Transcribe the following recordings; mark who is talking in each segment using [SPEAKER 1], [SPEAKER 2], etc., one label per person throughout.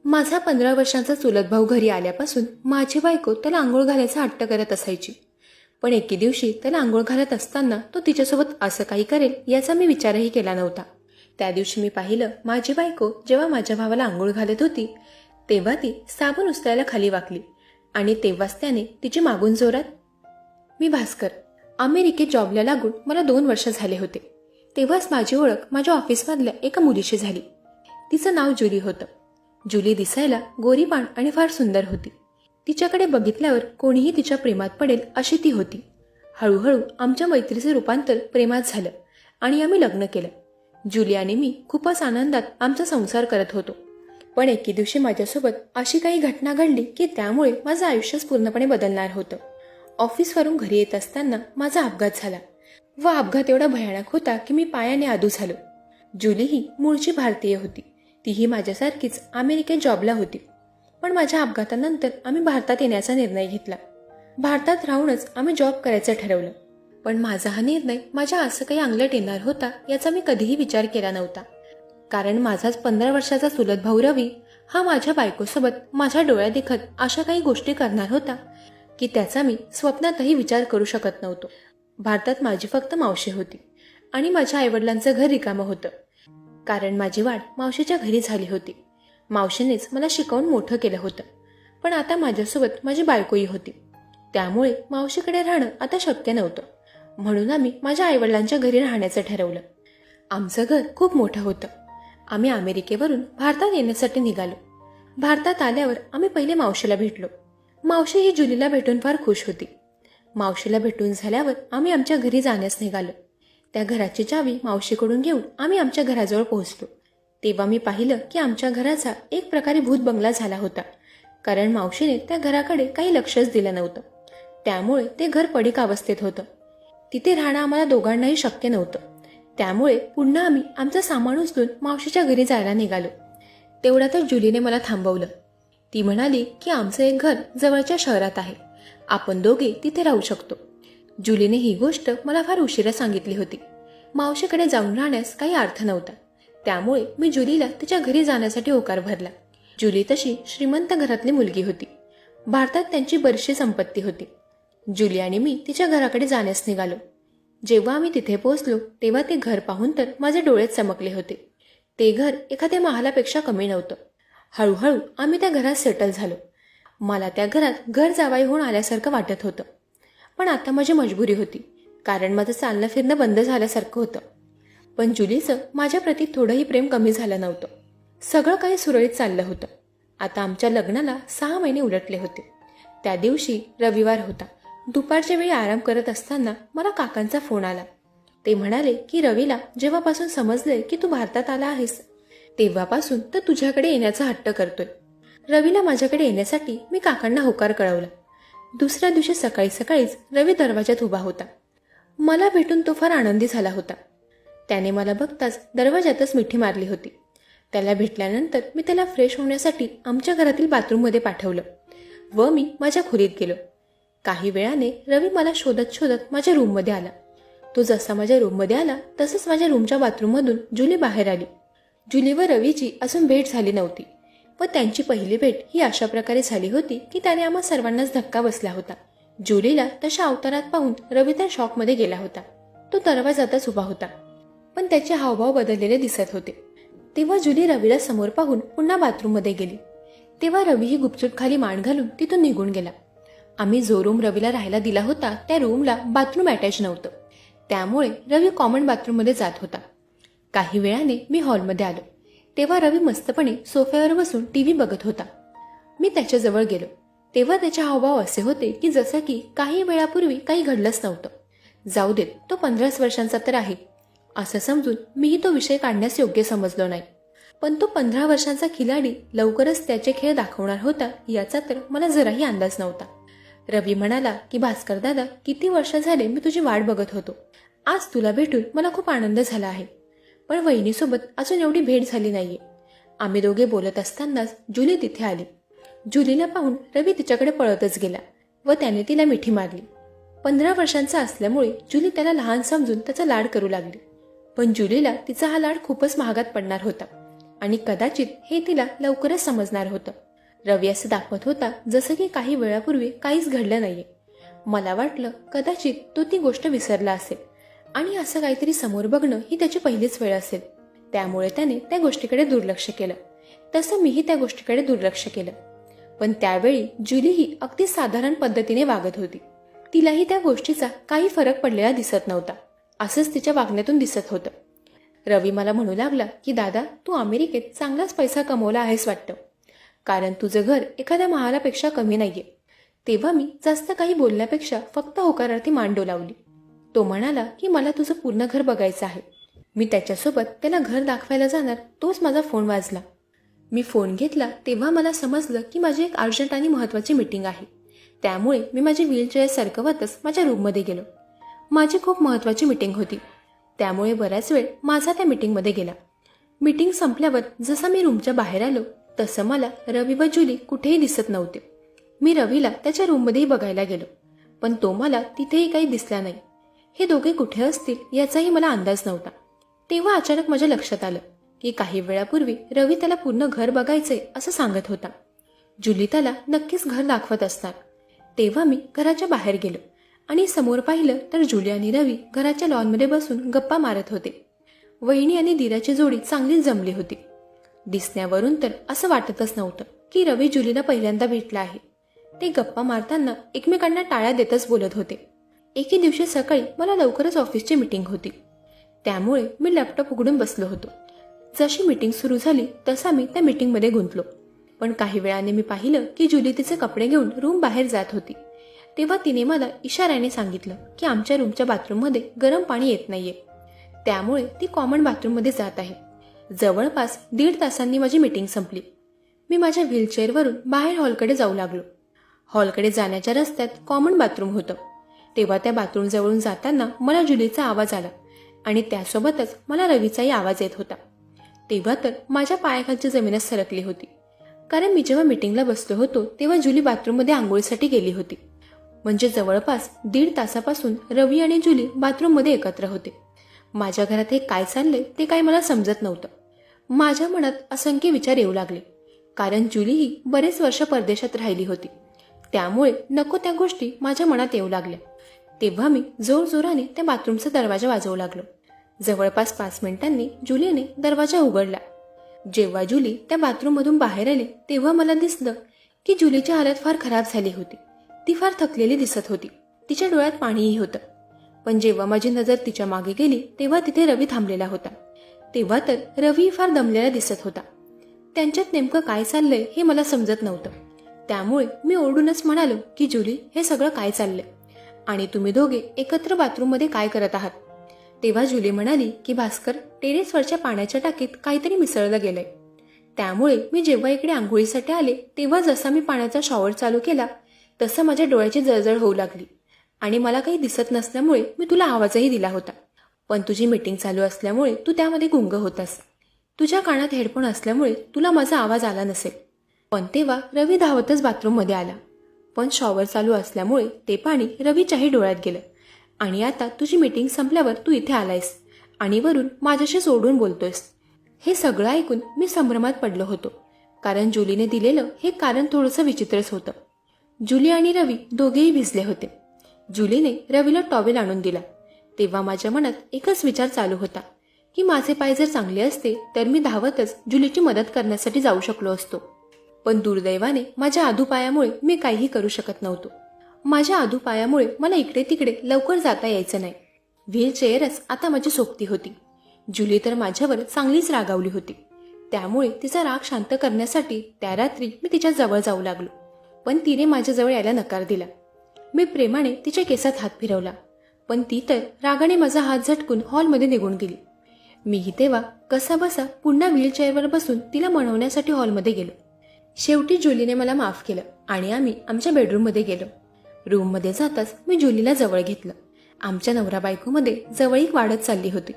[SPEAKER 1] माझा 15 वर्षांचा चुलत भाऊ घरी आल्यापासून माझी बायको त्याला आंघोळ घालायचा हट्ट करत असायची. पण एके दिवशी त्याला आंघोळ घालत असताना तो तिच्यासोबत असं काही करेल याचा मी विचारही केला नव्हता. त्या दिवशी मी पाहिलं, माझी बायको जेव्हा माझ्या भावाला आंघोळ घालत होती तेव्हा ती साबण उचलायला खाली वाकली आणि तेव्हाच त्याने तिची मागून जोरात, मी भास्कर, अमेरिकेत जॉबला लागून मला 2 वर्ष झाले होते. तेव्हाच माझी ओळख माझ्या ऑफिसमधल्या एका मुलीशी झाली. तिचं नाव जुली होतं. जुली दिसायला गोरीपाण आणि फार सुंदर होती. तिच्याकडे बघितल्यावर कोणीही तिच्या प्रेमात पडेल अशी ती होती. हळूहळू आमच्या मैत्रीचे रूपांतर प्रेमात झालं आणि आम्ही लग्न केलं. जुली आणि मी खूपच आनंदात आमचा संसार करत होतो. पण एके दिवशी माझ्यासोबत अशी काही घटना घडली की त्यामुळे माझं आयुष्यच पूर्णपणे बदलणार होतं. ऑफिसवरून घरी येत असताना माझा अपघात झाला व अपघात एवढा भयानक होता की मी पायाने आदू झालो. जुली ही मूळची भारतीय होती. तीही माझ्यासारखीच अमेरिकेत जॉबला होती. पण माझ्या अपघातानंतर आम्ही भारतात येण्याचा निर्णय घेतला. भारतात राहूनच आम्ही जॉब करायचं ठरवलं. पण माझा हा निर्णय माझ्या असं काही अंगलट येणार होता याचा मी कधीही विचार केला नव्हता. कारण माझाच 15 वर्षाचा चुलत भाऊ रवी हा माझ्या बायकोसोबत माझ्या डोळ्यादेखत अशा काही गोष्टी करणार होता की त्याचा मी स्वप्नातही विचार करू शकत नव्हतो. भारतात माझी फक्त मावशी होती आणि माझ्या आईवडिलांचं घर रिकामं होतं. कारण माझी वाढ मावशीच्या घरी झाली होती. मावशीनेच मला शिकवून मोठं केलं होतं. पण आता माझ्यासोबत माझी बायकोही होती. त्यामुळे मावशीकडे राहणं आता शक्य नव्हतं. म्हणून आम्ही माझ्या आईवडिलांच्या घरी राहण्याचं ठरवलं. आमचं घर खूप मोठं होतं. आम्ही अमेरिकेवरून भारतात येण्यासाठी निघालो. भारतात आल्यावर आम्ही पहिले मावशीला भेटलो. मावशी ही जुलीला भेटून फार खुश होती. मावशीला भेटून झाल्यावर आम्ही आमच्या घरी जाण्यास निघालो. त्या घराची चावी मावशीकडून घेऊन आम्ही आमच्या घराजवळ पोहोचलो. तेव्हा मी पाहिलं की आमच्या घराचा एक प्रकारे भूत बंगला झाला होता. कारण मावशीने त्या घराकडे काही लक्षच दिलं नव्हतं. त्यामुळे ते घर पडीक अवस्थेत होतं. तिथे राहणं आम्हाला दोघांनाही शक्य नव्हतं. त्यामुळे पुन्हा आम्ही आमचं सामान उचलून मावशीच्या घरी जायला निघालो. तेवढ्यातच जुलीने मला थांबवलं. ती म्हणाली की आमचं एक घर जवळच्या शहरात आहे. आपण दोघे तिथे राहू शकतो. जुलीने ही गोष्ट मला फार उशिरा सांगितली होती. मावशीकडे जाऊन राहण्यास काही अर्थ नव्हता. त्यामुळे मी जुलीला तिच्या घरी जाण्यासाठी होकार भरला. जुली तशी श्रीमंत घरातली मुलगी होती. भारतात त्यांची बरीचशी संपत्ती होती. जुली आणि मी तिच्या घराकडे जाण्यास निघालो. जेव्हा आम्ही तिथे पोहोचलो तेव्हा ते घर पाहून तर माझे डोळे चमकले होते. ते घर एखाद्या महालापेक्षा कमी नव्हतं. हळूहळू आम्ही त्या घरात सेटल झालो. मला त्या घरात घर जावाई होऊन आल्यासारखं वाटत होतं. पण आता माझी मजबुरी होती, कारण माझं चालणं फिरणं बंद झाल्यासारखं होतं. पण जुलीचं माझ्याप्रती थोडंही प्रेम कमी झालं नव्हतं. सगळं काही सुरळीत चाललं होतं. आता आमच्या लग्नाला 6 महिने उलटले होते. त्या दिवशी रविवार होता. दुपारच्या वेळी आराम करत असताना मला काकांचा फोन आला. ते म्हणाले की रवीला जेव्हापासून समजले की तू भारतात आला आहेस तेव्हापासून तर तुझ्याकडे येण्याचा हट्ट करतोय. रवीला माझ्याकडे येण्यासाठी मी काकांना होकार कळवला. दुसऱ्या दिवशी सकाळी सकाळीच रवी दरवाजात उभा होता. मला भेटून तो फार आनंदी झाला होता. त्याने मला बघताच दरवाजातच मिठी मारली होती. त्याला भेटल्यानंतर मी त्याला फ्रेश होण्यासाठी आमच्या घरातील बाथरूममध्ये पाठवलं व मी माझ्या खोलीत गेलो. काही वेळाने रवी मला शोधत शोधत माझ्या रूममध्ये आला. तो जसा माझ्या रूममध्ये आला तसंच माझ्या रूमच्या बाथरूममधून जुली बाहेर आली. जुली व रवीची अजून भेट झाली नव्हती व त्यांची पहिली भेट ही अशा प्रकारे झाली होती की त्याने आम्हा सर्वांनाच धक्का बसला होता. जुलीला तशा अवतारात पाहून रवी त्या शॉकमध्ये गेला होता. तो दरवाजातच उभा होता, पण त्याचे हावभाव बदललेले दिसत होते. तेव्हा जुली रवीला समोर पाहून पुन्हा बाथरूममध्ये गेली. तेव्हा रवी ही गुपचूप खाली मान घालून तिथून निघून गेला. आम्ही जो रूम रवीला राहायला दिला होता त्या रूमला बाथरूम अटॅच नव्हतं. त्यामुळे रवी कॉमन बाथरूममध्ये जात होता. काही वेळाने मी हॉलमध्ये आलो. तेव्हा रवी मस्तपणे सोफ्यावर बसून टीव्ही बघत होता. मी त्याच्याजवळ गेलो. तेव्हा त्याचे हावभाव असे होते की जसं की काही वेळापूर्वी काही घडलंच नव्हतं. जाऊ देत, तो 15 वर्षांचा तर आहे असं समजून मीही तो विषय काढण्यास योग्य समजलो नाही. पण तो 15 वर्षांचा खिलाडी लवकरच त्याचे खेळ दाखवणार होता याचा तर मला जराही अंदाज नव्हता. रवी म्हणाला की भास्कर दादा, किती वर्ष झाले मी तुझी वाट बघत होतो. आज तुला भेटून मला खूप आनंद झाला आहे. पण वहिनीसोबत अजून एवढी भेट झाली नाहीये. आम्ही दोघे बोलत असतानाच जुली तिथे आली. जुलीला पाहून रवी तिच्याकडे पळतच गेला व त्याने तिला मिठी मारली. 15 वर्षांचा असल्यामुळे जुली त्याला लहान समजून त्याचा लाड करू लागली. पण जुलीला तिचा हा लाड खूपच महागात पडणार होता. आणि कदाचित हे तिला लवकरच समजणार होतं. रवी असं दाखवत होता जसं की काही वेळापूर्वी काहीच घडलं नाहीये. मला वाटलं कदाचित तो ती गोष्ट विसरला असेल आणि असं काहीतरी समोर बघणं ही त्याची पहिलीच वेळ असेल. त्यामुळे त्याने त्या गोष्टीकडे दुर्लक्ष केलं. तसं मीही त्या गोष्टीकडे दुर्लक्ष केलं. पण त्यावेळी जुली ही अगदी साधारण पद्धतीने वागत होती. तिलाही त्या गोष्टीचा काही फरक पडलेला दिसत नव्हता. असंच तिच्या वागण्यातून दिसत होतं. रवी मला म्हणू लागला की दादा, तू अमेरिकेत चांगलाच पैसा कमवला आहेस वाटतं, कारण तुझं घर एखाद्या महालापेक्षा कमी नाहीये. तेव्हा मी जास्त काही बोलण्यापेक्षा फक्त होकारार्थी मान डोलावली. तो म्हणाला की मला तुझं पूर्ण घर बघायचं आहे. मी त्याच्यासोबत त्याला घर दाखवायला जाणार तोच माझा फोन वाजला. मी फोन घेतला तेव्हा मला समजलं की माझी एक अर्जंट आणि महत्त्वाची मीटिंग आहे. त्यामुळे मी माझी व्हीलचेअर सरकवतच माझ्या रूममध्ये गेलो. माझी खूप महत्त्वाची मीटिंग होती, त्यामुळे बराच वेळ माझा त्या मीटिंगमध्ये गेला. मीटिंग संपल्यावर जसं मी रूमच्या बाहेर आलो तसं मला रवी व जुली कुठेही दिसत नव्हते. मी रवीला त्याच्या रूममध्येही बघायला गेलो, पण तो मला तिथेही काही दिसला नाही. हे दोघे कुठे असतील याचाही मला अंदाज नव्हता. तेव्हा अचानक माझ्या लक्षात आलं की काही वेळापूर्वी रवी त्याला पूर्ण घर बघायचंय असं सांगत होता. जुली त्याला नक्कीच घर दाखवत असणार. तेव्हा मी घराच्या बाहेर गेलो आणि समोर पाहिलं तर जुली आणि रवी घराच्या लॉनमध्ये बसून गप्पा मारत होते. वहिनी आणि दिराची जोडी चांगलीच जमली होती. दिसण्यावरून तर असं वाटतच नव्हतं की रवी जुलीला पहिल्यांदा भेटला आहे. ते गप्पा मारताना एकमेकांना टाळ्या देतच बोलत होते. एके दिवशी सकाळी मला लवकरच ऑफिसची मीटिंग होती, त्यामुळे मी लॅपटॉप उघडून बसलो होतो. जशी मीटिंग सुरू झाली तसा मी त्या मीटिंगमध्ये गुंतलो. पण काही वेळाने मी पाहिलं की जुली तिचे कपडे घेऊन रूम बाहेर जात होती. तेव्हा तिने मला इशाऱ्याने सांगितलं की आमच्या रूमच्या बाथरूममध्ये गरम पाणी येत नाहीये, त्यामुळे ती कॉमन बाथरूममध्ये जात आहे. जवळपास 1.5 तासांनी माझी मीटिंग संपली. मी माझ्या व्हीलचेअरवरून बाहेर हॉलकडे जाऊ लागलो. हॉलकडे जाण्याच्या रस्त्यात कॉमन बाथरूम होतं. तेव्हा त्या बाथरूम जवळून जाताना मला जुलीचा आवाज आला आणि त्यासोबतच मला रवीचाही आवाज येत होता. तेव्हा तर माझ्या पायाखालची जमीनच सरकली होती, कारण मी जेव्हा मीटिंगला बसलो होतो तेव्हा जुली बाथरूममध्ये आंघोळीसाठी गेली होती. म्हणजे जवळपास 1.5 तासापासून रवी आणि जुली बाथरूममध्ये एकत्र होते. माझ्या घरात हे काय चाललंय ते काही मला समजत नव्हतं. माझ्या मनात असंख्य विचार येऊ लागले, कारण जुली ही बरेच वर्ष परदेशात राहिली होती. त्यामुळे नको त्या गोष्टी माझ्या मनात येऊ लागल्या. तेव्हा मी जोरजोराने त्या बाथरूमचा दरवाजा वाजवू लागलो. जवळपास 5 मिनिटांनी जुलीने दरवाजा उघडला. जेव्हा जुली त्या बाथरूममधून बाहेर आली तेव्हा मला दिसलं की जुलीची हालत फार खराब झाली होती. ती फार थकलेली दिसत होती. तिच्या डोळ्यात पाणीही होतं. पण जेव्हा माझी नजर तिच्या मागे गेली तेव्हा तिथे रवी थांबलेला होता. तेव्हा तर रवी फार दमलेला दिसत होता. त्यांच्यात नेमकं काय चाललंय हे मला समजत नव्हतं. त्यामुळे मी ओरडूनच म्हणालो की जुली, हे सगळं काय चाललंय आणि तुम्ही दोघे एकत्र बाथरूममध्ये काय करत आहात? तेव्हा जुली म्हणाली की भास्कर, टेरेसवरच्या पाण्याच्या टाकीत काहीतरी मिसळलं गेलंय. त्यामुळे मी जेव्हा इकडे आंघोळीसाठी आले तेव्हा जसा मी पाण्याचा शॉवर चालू केला तसं माझ्या डोळ्याची जळजळ होऊ लागली आणि मला काही दिसत नसल्यामुळे मी तुला आवाजही दिला होता. पण तुझी मीटिंग चालू असल्यामुळे तू त्यामध्ये गुंग होतास. तुझ्या कानात हेडफोन असल्यामुळे तुला माझा आवाज आला नसेल. पण तेव्हा रवी धावतच बाथरूममध्ये आला. पण शॉवर चालू असल्यामुळे ते पाणी रवीच्याही डोळ्यात गेलं आणि आता तुझी मीटिंग संपल्यावर तू इथे आलायस आणि वरून माझ्याशी सोडून बोलतोयस. हे सगळं ऐकून मी संभ्रमात पडलो होतो, कारण जुलीने दिलेलं हे कारण थोडंसं विचित्रच होतं. जुली आणि रवी दोघेही भिजले होते. जुलीने रवीला टॉवेल आणून दिला. तेव्हा माझ्या मनात एकच विचार चालू होता की माझे पाय जर चांगले असते तर मी धावतच जुलीची मदत करण्यासाठी जाऊ शकलो असतो. पण दुर्दैवाने माझ्या आधुपायामुळे मी काहीही करू शकत नव्हतो. माझ्या आधुपायामुळे मला इकडे तिकडे लवकर जाता यायचं नाही. व्हीलचेअरच आता माझी सोबती होती. जुली तर माझ्यावर चांगलीच रागावली होती. त्यामुळे तिचा राग शांत करण्यासाठी त्या रात्री मी तिच्या जवळ जाऊ लागलो. पण तिने माझ्याजवळ यायला नकार दिला. मी प्रेमाने तिच्या केसात हात फिरवला, पण ती तर रागाने माझा हात झटकून हॉलमध्ये निघून गेली. मीही तेव्हा कसाबसा पुन्हा व्हीलचेअरवर बसून तिला मनवण्यासाठी हॉलमध्ये गेलो. शेवटी जुलीने मला माफ केलं आणि आम्ही आमच्या बेडरूममध्ये गेलो. रूममध्ये जाताच मी जुलीला जवळ घेतलं. आमच्या नवरा बायकोमध्ये जवळीक वाढत चालली होती.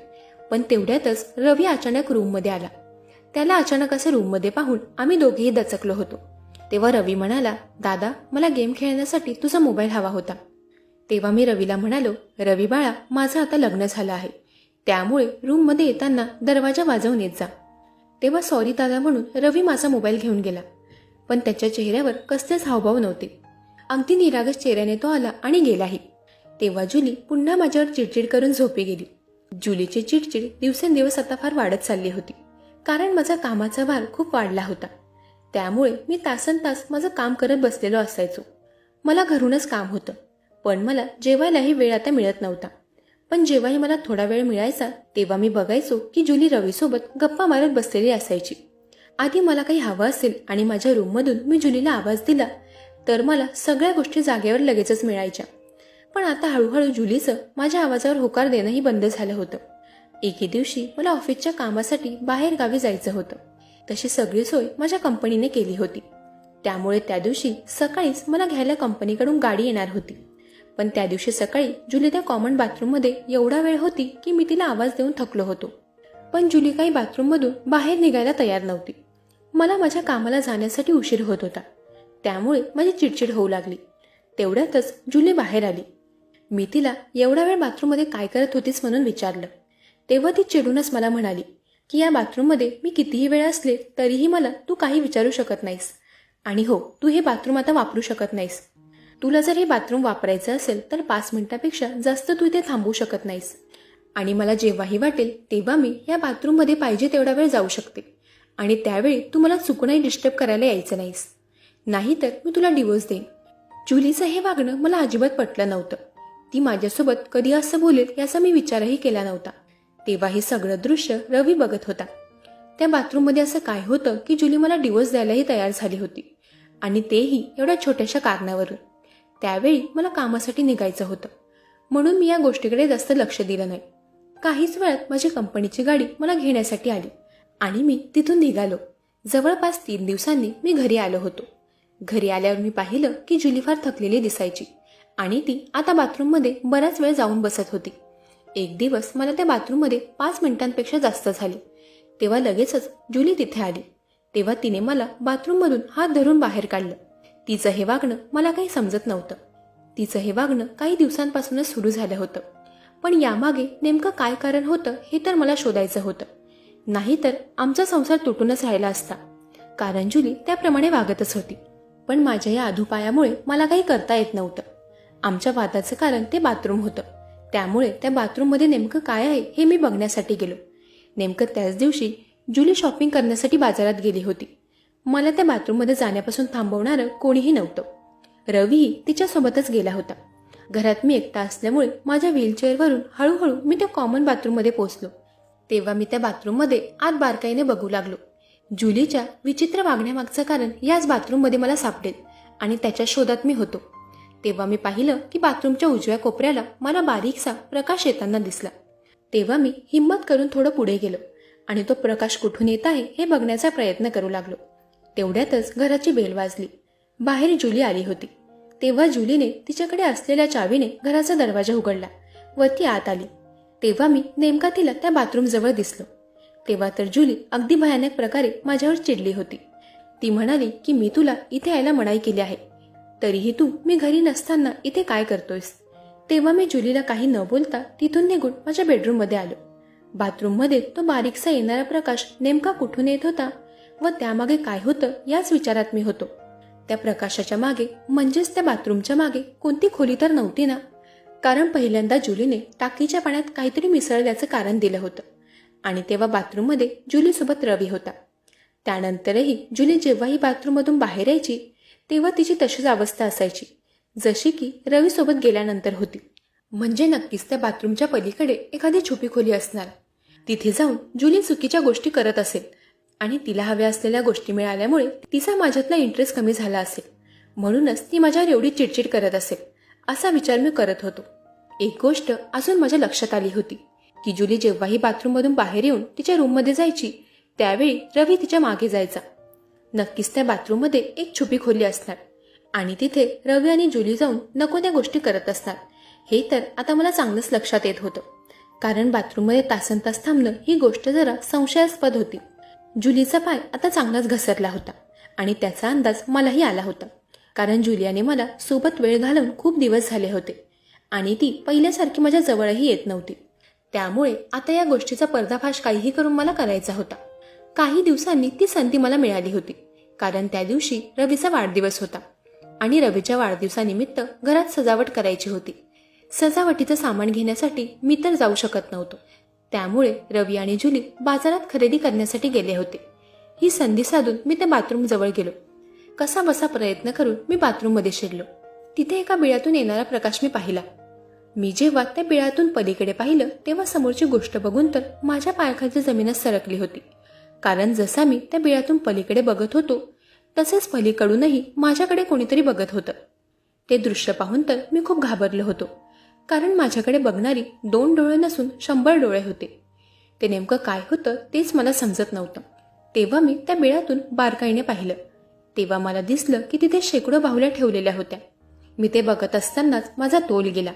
[SPEAKER 1] पण तेवढ्यातच रवी अचानक रूममध्ये आला. त्याला अचानक असं रूममध्ये पाहून आम्ही दोघेही दचकलो होतो. तेव्हा रवी म्हणाला, दादा, मला गेम खेळण्यासाठी तुझा मोबाईल हवा होता. तेव्हा मी रवीला म्हणालो, रवी बाळा, माझं आता लग्न झालं आहे, त्यामुळे रूममध्ये येताना दरवाजा वाजवून येत जा. तेव्हा सॉरी दादा म्हणून रवी माझा मोबाईल घेऊन गेला, पण त्याच्या चेहऱ्यावर कसलेच हावभाव नव्हते. अगदी निरागस चेहऱ्याने तो आला आणि गेलाही. तेव्हा जुली पुन्हा माझ्यावर चिडचिड करून झोपी गेली. जुलीची चिडचिड दिवसेंदिवस आता फार वाढत चालली होती, कारण माझा कामाचा भार खूप वाढला होता. त्यामुळे मी तासनतास माझं काम करत बसलेलो असायचो. मला घरूनच काम होतं, पण मला जेवायलाही वेळ आता मिळत नव्हता. पण जेव्हाही मला थोडा वेळ मिळायचा तेव्हा मी बघायचो की जुली रवीसोबत गप्पा मारत बसलेली असायची. आधी मला काही हवं असेल आणि माझ्या रूममधून मी जुलीला आवाज दिला तर मला सगळ्या गोष्टी जागेवर लगेचच मिळायच्या. पण आता हळूहळू जुलीचं माझ्या आवाजावर होकार देणंही बंद झालं होतं. एके दिवशी मला ऑफिसच्या कामासाठी बाहेर गावी जायचं होतं. तशी सगळी सोय माझ्या कंपनीने केली होती. त्यामुळे त्या दिवशी सकाळीच मला घ्यायला कंपनीकडून गाडी येणार होती. पण त्या दिवशी सकाळी जुली त्या कॉमन बाथरूममध्ये एवढा वेळ होती की मी तिला आवाज देऊन थकलो होतो. पण जुली काही बाथरूममधून बाहेर निघायला तयार नव्हती. मला माझ्या कामाला जाण्यासाठी उशीर होत होता, त्यामुळे माझी चिडचिड होऊ लागली. तेवढ्यातच जुली बाहेर आली. मी तिला एवढा वेळ बाथरूममध्ये काय करत होतीस म्हणून विचारलं. तेव्हा ती चिडूनच मला म्हणाली की या बाथरूममध्ये मी कितीही वेळ असले तरीही मला तू काही विचारू शकत नाहीस, आणि हो, तू हे बाथरूम आता वापरू शकत नाहीस. तुला जर हे बाथरूम वापरायचं असेल तर 5 मिनिटापेक्षा जास्त तू इथे थांबू शकत नाहीस, आणि मला जेव्हाही वाटेल तेव्हा मी या बाथरूममध्ये पाहिजे तेवढा वेळ जाऊ शकते, आणि त्यावेळी तू मला चुकूनही डिस्टर्ब करायला यायचं नाहीस, नाहीतर मी तुला डिवोर्स देईन. जुलीचं हे वागणं मला अजिबात पटलं नव्हतं. ती माझ्यासोबत कधी असं बोलेल याचा मी विचारही केला नव्हता. तेव्हा हे सगळं दृश्य रवी बघत होता. त्या बाथरूममध्ये असं काय होतं की जुली मला डिवोर्स द्यायलाही तयार झाली होती, आणि तेही एवढ्या छोट्याशा कारणावरून. त्यावेळी मला कामासाठी निघायचं होतं, म्हणून मी या गोष्टीकडे जास्त लक्ष दिलं नाही. काहीच वेळात माझी कंपनीची गाडी मला घेण्यासाठी आली आणि मी तिथून निघालो. जवळपास 3 दिवसांनी मी घरी आलो होतो. घरी आल्यावर मी पाहिलं की जुली फार थकलेली दिसायची आणि ती आता बाथरूममध्ये बराच वेळ जाऊन बसत होती. एक दिवस मला त्या बाथरूममध्ये 5 मिनिटांपेक्षा जास्त झाली. तेव्हा लगेचच जुली तिथे आली. तेव्हा तिने मला बाथरूममधून हात धरून बाहेर काढलं. तिचं हे वागणं मला काही समजत नव्हतं. तिचं हे वागणं काही दिवसांपासूनच सुरू झालं होतं, पण यामागे नेमकं काय कारण होतं हे तर मला शोधायचं होतं. नाहीतर आमचा संसार तुटूनच राहिला असता, कारण जुली त्याप्रमाणे वागतच होती. पण माझ्या या अधुपायामुळे मला काही करता येत नव्हतं. आमच्या वादाचं कारण ते बाथरूम होतं. त्यामुळे त्या बाथरूममध्ये नेमकं काय आहे हे मी बघण्यासाठी गेलो. नेमकं त्याच दिवशी जुली शॉपिंग करण्यासाठी बाजारात गेली होती. मला त्या बाथरूममध्ये जाण्यापासून थांबवणारं कोणीही नव्हतं. रवीही तिच्यासोबतच गेला होता. घरात मी एकटा असल्यामुळे माझ्या व्हीलचेअरवरून हळूहळू मी त्या कॉमन बाथरूममध्ये पोहोचलो. तेव्हा मी त्या बाथरूममध्ये आत बारकाईने बघू लागलो. जुलीच्या विचित्र वागण्यामागचं कारण याच बाथरूममध्ये मला सापडेल आणि त्याच्या शोधात मी होतो. तेव्हा मी पाहिलं की बाथरूमच्या उजव्या कोपऱ्याला मला बारीकसा प्रकाश येताना दिसला. तेव्हा मी हिम्मत करून थोडं पुढे गेलो आणि तो प्रकाश कुठून येत आहे हे बघण्याचा प्रयत्न करू लागलो. तेवढ्यातच घराची बेल वाजली. बाहेर जुली आली होती. तेव्हा जुलीने तिच्याकडे असलेल्या चावीने घराचा दरवाजा उघडला व ती आत आली. तेव्हा मी नेमका तिला त्या बाथरूमजवळ दिसलो. तेव्हा तर जुली अगदी भयानक प्रकारे माझ्यावर चिडली होती. ती म्हणाली की मी तुला इथे यायला मनाई केली आहे, तरीही तू मी घरी नसताना इथे काय करतोयस. तेव्हा मी जुलीला काही न बोलता तिथून निघून माझ्या बेडरूममध्ये आलो. बाथरूममध्ये तो बारीकसा येणारा प्रकाश नेमका कुठून येत होता व त्यामागे काय होतं याच विचारात मी होतो. त्या प्रकाशाच्या मागे, म्हणजेच त्या बाथरूमच्या मागे कोणती खोली तर नव्हती ना, कारण पहिल्यांदा जुलीने टाकीच्या पाण्यात काहीतरी मिसळल्याचं कारण दिलं होतं आणि तेव्हा बाथरूममध्ये जुलीसोबत रवी होता. त्यानंतरही जुली जेव्हाही बाथरूममधून बाहेर यायची तेव्हा तिची तशीच अवस्था असायची जशी की रवीसोबत गेल्यानंतर होती. म्हणजे नक्कीच त्या बाथरूमच्या पलीकडे एखादी छुपी खोली असणार. तिथे जाऊन जुली चुकीच्या गोष्टी करत असेल आणि तिला हव्या असलेल्या गोष्टी मिळाल्यामुळे तिचा माझ्यातला इंटरेस्ट कमी झाला असेल, म्हणूनच ती माझ्यावर एवढी चिडचिड करत असेल असा विचार मी करत होतो. एक गोष्ट अजून माझ्या लक्षात आली होती की जुली जेव्हाही बाथरूममधून बाहेर येऊन तिच्या रूममध्ये जायची त्यावेळी रवी तिच्या मागे जायचा. नक्कीच त्या बाथरूममध्ये एक छुपी खोली असणार आणि तिथे रवी आणि जुली जाऊन नको त्या गोष्टी करत असणार. हे तर आता मला चांगलंच लक्षात येत होतं, कारण बाथरूममध्ये तासनतास थांबणं ही गोष्ट जरा संशयास्पद होती. जुलीचा पाय आता चांगलाच घसरला होता आणि त्याचा अंदाज मलाही आला होता, कारण जुलियाने मला सोबत वेळ घालवून खूप दिवस झाले होते आणि ती पहिल्यासारखी माझ्या जवळही येत नव्हती. त्यामुळे आता या गोष्टीचा पर्दाफाश काहीही करून मला करायचा होता. काही दिवसांनी ती संधी मला मिळाली होती, कारण त्या दिवशी रवीचा वाढदिवस होता आणि रवीच्या वाढदिवसानिमित्त घरात सजावट करायची होती. सजावटीचं सामान घेण्यासाठी मी तर जाऊ शकत नव्हतो, त्यामुळे रवी आणि जुली बाजारात खरेदी करण्यासाठी गेले होते. ही संधी साधून मी त्या बाथरूम जवळ गेलो. कसा बसा प्रयत्न करून मी बाथरूममध्ये शिरलो. तिथे एका बिळातून येणारा प्रकाश मी पाहिला. मी जेव्हा त्या बिळातून पलीकडे पाहिलं तेव्हा समोरची गोष्ट बघून तर माझ्या पायाखालची जमीनच सरकली होती, कारण जसा मी त्या बिळातून पलीकडे बघत होतो तसेच पलीकडूनही माझ्याकडे कोणीतरी बघत होतं. ते दृश्य पाहून तर मी खूप घाबरलो होतो, कारण माझ्याकडे बघणारी 2 डोळे नसून 100 डोळे होते. ते नेमकं काय होतं तेच मला समजत नव्हतं. तेव्हा मी त्या बिळातून बारकाईने पाहिलं. तेव्हा मला दिसलं की तिथे शेकडो बाहुल्या ठेवलेल्या होत्या. मी ते बघत असतानाच माझा तोल गेला.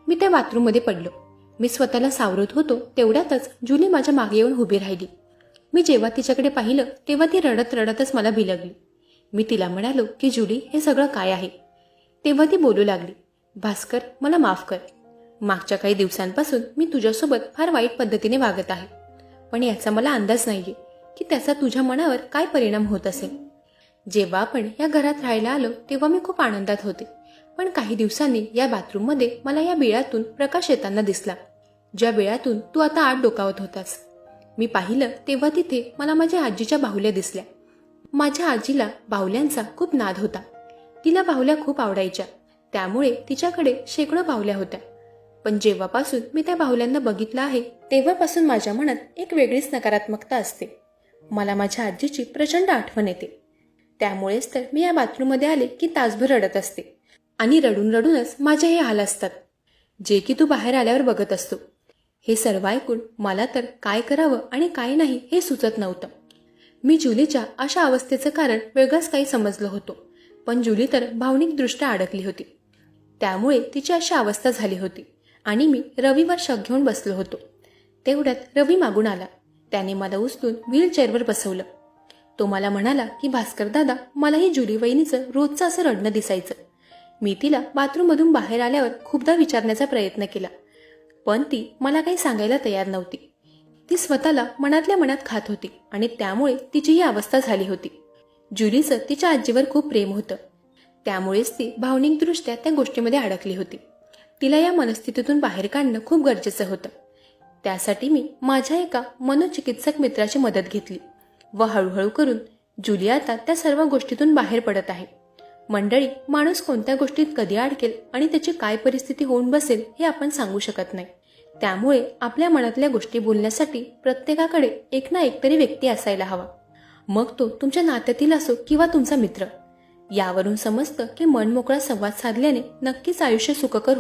[SPEAKER 1] मी त्या बाथरूममध्ये पडलो. मी स्वतःला सावरत होतो तेवढ्यातच जुली माझ्या मागे येऊन उभी राहिली. मी जेव्हा तिच्याकडे पाहिलं तेव्हा ती रडत रडतच मला बिलगली. मी तिला म्हणालो की जुली, हे सगळं काय आहे? तेव्हा ती बोलू लागली, भास्कर, मला माफ कर. मागच्या काही दिवसांपासून मी तुझ्यासोबत फार वाईट पद्धतीने वागत आहे, पण याचा मला अंदाज नाहीये की त्याचा तुझ्या मनावर काय परिणाम होत असेल. जेव्हा आपण या घरात राहायला आलो तेव्हा मी खूप आनंदात होते, पण काही दिवसांनी या बाथरूममध्ये मला या बिळातून प्रकाश येताना दिसला, ज्या बिळातून तू आता आत डोकावत होतास. मी पाहिलं तेव्हा तिथे मला माझ्या आजीच्या बाहुल्या दिसल्या. माझ्या आजीला बाहुल्यांचा खूप नाद होता. तिला बाहुल्या खूप आवडायच्या, त्यामुळे तिच्याकडे शेकडो बाहुल्या होत्या. पण जेव्हापासून मी त्या बाहुल्यांना बघितलं आहे तेव्हापासून माझ्या मनात एक वेगळीच नकारात्मकता असते. मला माझ्या आजीची प्रचंड आठवण येते. त्यामुळेच तर मी या बाथरूममध्ये आले की तासभर रडत असते आणि रडून रडूनच माझे हे हाल असतात, जे की तू बाहेर आल्यावर बघत असतो. हे सर्व ऐकून मला तर काय करावं आणि काय नाही हे सुचत नव्हतं. मी जुलीच्या अशा अवस्थेचं कारण वेगळंच काही समजलं होतं, पण जुली तर भावनिकदृष्ट्या अडकली होती. त्यामुळे तिची अशी अवस्था झाली होती आणि मी रवीवर शक घेऊन बसलो होतो. तेवढ्यात रवी मागून आला. त्याने मला उचलून व्हीलचेअरवर बसवलं. तो मला म्हणाला की भास्कर दादा, मलाही जुली वहिनीचं रोजचं असं रडणं दिसायचं. मी तिला बाथरूममधून बाहेर आल्यावर खूपदा विचारण्याचा प्रयत्न केला, पण ती मला काही सांगायला तयार नव्हती. ती स्वतःला मनातल्या मनात खात होती आणि त्यामुळे तिची ही अवस्था झाली होती. जुलीचं तिच्या आजीवर खूप प्रेम होतं, त्यामुळेच ती भावनिकदृष्ट्या त्या गोष्टीमध्ये अडकली होती. तिला या मनस्थितीतून बाहेर काढणं खूप गरजेचं होतं. त्यासाठी मी माझ्या एका मनोचिकित्सक मित्राची मदत घेतली व हळूहळू करून जुली आता त्या सर्व गोष्टीतून बाहेर पडत आहे. मंडळी, माणूस कोणत्या गोष्टीत कधी अडकेल आणि त्याची काय परिस्थिती होऊन बसेल हे आपण सांगू शकत नाही. त्यामुळे आपल्या मनातल्या गोष्टी बोलण्यासाठी प्रत्येकाकडे एक ना एक तरी व्यक्ती असायला हवा. मग तो तुमच्या नात्यातील असो किंवा तुमचा मित्र. यावरून समजतं की मनमोकळा संवाद साधल्याने नक्कीच आयुष्य सुखकर